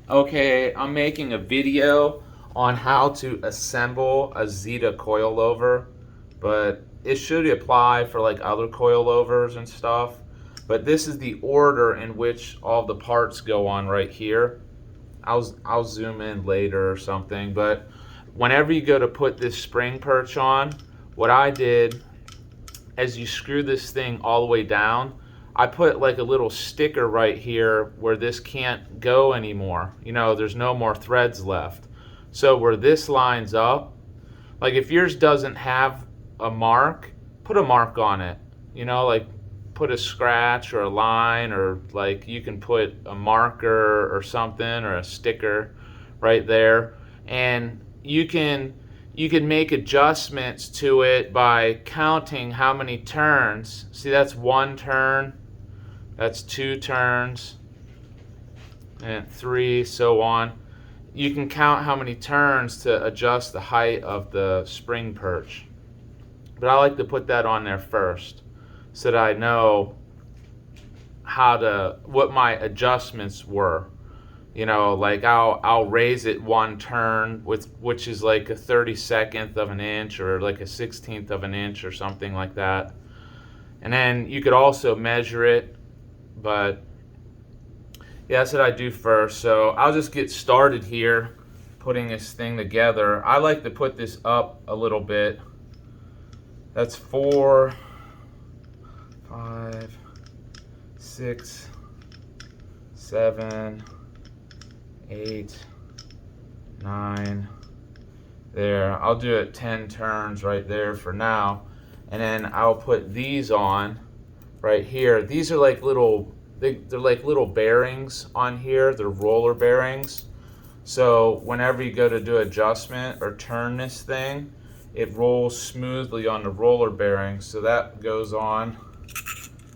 Okay, I'm making a video on how to assemble a Xida coilover, but it should apply for like other coilovers and stuff. But this is the order in which all the parts go on right here. I'll zoom in later or something, but whenever you go to put this spring perch on, what I did as you screw this thing all the way down, I put like a little sticker right here where this can't go anymore. You know, there's no more threads left. So where this lines up, like if yours doesn't have a mark, put a mark on it. You know, like put a scratch or a line, or like you can put a marker or something or a sticker right there. And you can make adjustments to it by counting how many turns. See, that's one turn, that's two turns, and three, so on. You can count how many turns to adjust the height of the spring perch. But I like to put that on there first so that I know what my adjustments were. You know, like I'll raise it one turn, which is like a 32nd of an inch or like a 16th of an inch or something like that. And then you could also measure it, but yeah, that's what I do first. So I'll just get started here putting this thing together. I like to put this up a little bit. That's 4, 5, 6, 7, 8, 9. There, I'll do it 10 turns right there for now. And then I'll put these on right here. These are like they're like little bearings on here. They're roller bearings. So whenever you go to do adjustment or turn this thing, it rolls smoothly on the roller bearings. So that goes on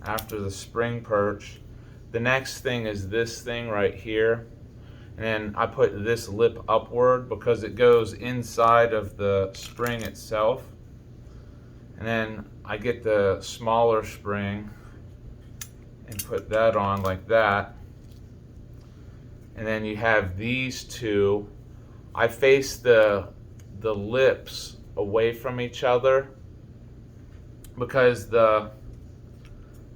after the spring perch. The next thing is this thing right here. And then I put this lip upward because it goes inside of the spring itself. And then I get the smaller spring and put that on like that. And then you have these two. I face the lips away from each other because that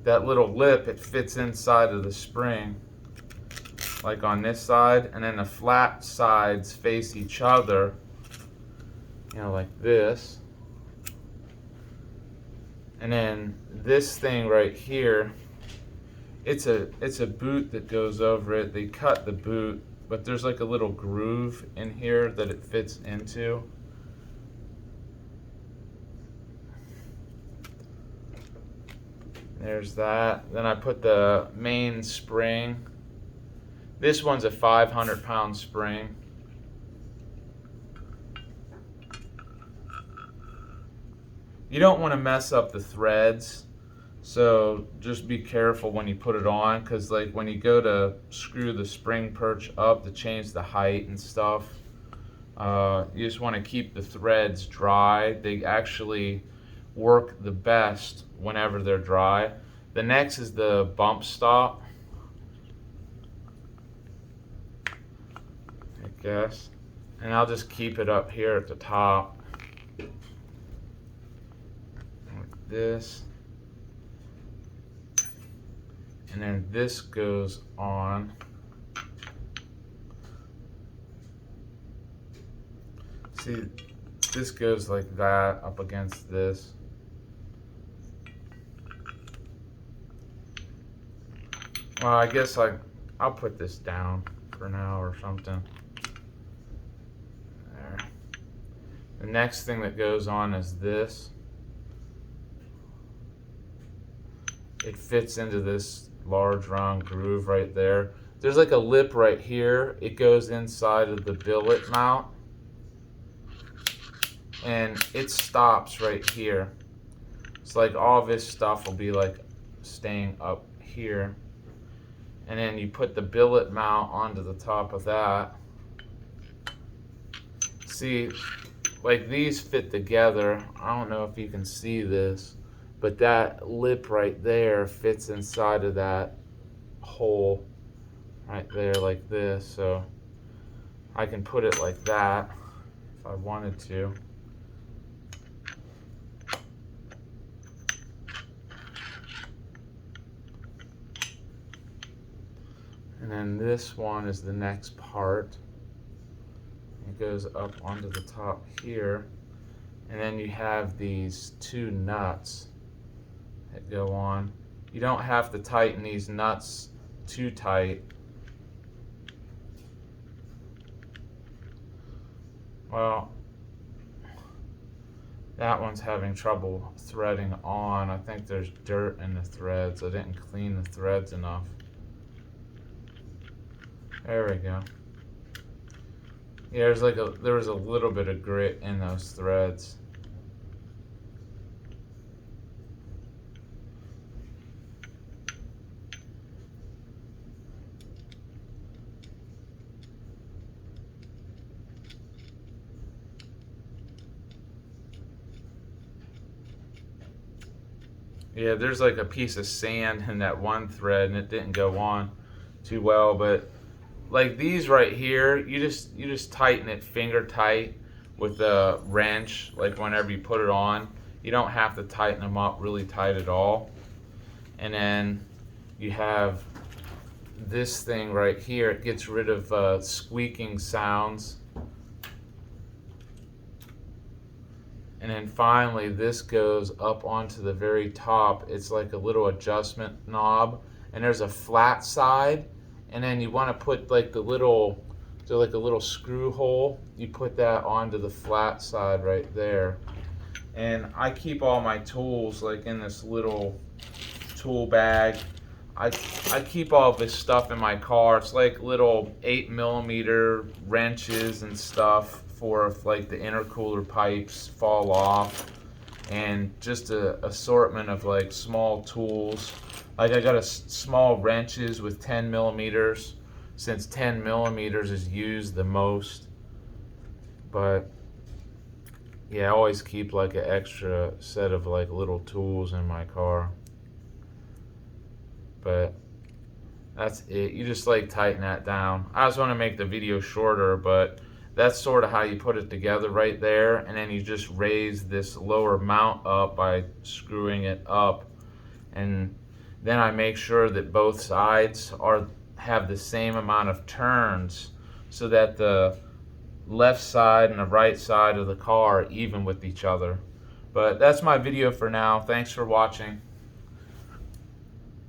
little lip, it fits inside of the spring, like on this side, and then the flat sides face each other, you know, like this. And then this thing right here, it's a boot that goes over it. They cut the boot, but there's like a little groove in here that it fits into. There's that. Then I put the main spring. This one's a 500-pound spring. You don't want to mess up the threads, so just be careful when you put it on, because like when you go to screw the spring perch up to change the height and stuff, you just want to keep the threads dry. They actually work the best whenever they're dry. The next is the bump stop, I guess. And I'll just keep it up here at the top. Like this. And then this goes on. See, this goes like that up against this. Well, I guess I'll put this down for now or something. There. The next thing that goes on is this. It fits into this large round groove right there. There's like a lip right here. It goes inside of the billet mount. And it stops right here. It's like all this stuff will be like staying up here. And then you put the billet mount onto the top of that. See, like these fit together. I don't know if you can see this, but that lip right there fits inside of that hole right there like this. So I can put it like that if I wanted to. And then this one is the next part. It goes up onto the top here. And then you have these two nuts that go on. You don't have to tighten these nuts too tight. Well, that one's having trouble threading on. I think there's dirt in the threads. I didn't clean the threads enough. There we go. Yeah, there was a little bit of grit in those threads. Yeah, there's like a piece of sand in that one thread and it didn't go on too well, but like these right here, you just tighten it finger tight with a wrench, like whenever you put it on. You don't have to tighten them up really tight at all. And then you have this thing right here. It gets rid of squeaking sounds. And then finally, this goes up onto the very top. It's like a little adjustment knob, and there's a flat side. And then you want to put like a little screw hole. You put that onto the flat side right there. And I keep all my tools like in this little tool bag. I keep all this stuff in my car. It's like little 8mm wrenches and stuff for if like the intercooler pipes fall off, and just a assortment of like small tools. Like I got small wrenches with 10mm, since 10mm is used the most. But yeah, I always keep like an extra set of like little tools in my car. But that's it. You just like tighten that down. I just want to make the video shorter, but that's sort of how you put it together right there. And then you just raise this lower mount up by screwing it up. And then I make sure that both sides have the same amount of turns so that the left side and the right side of the car are even with each other. But that's my video for now. Thanks for watching.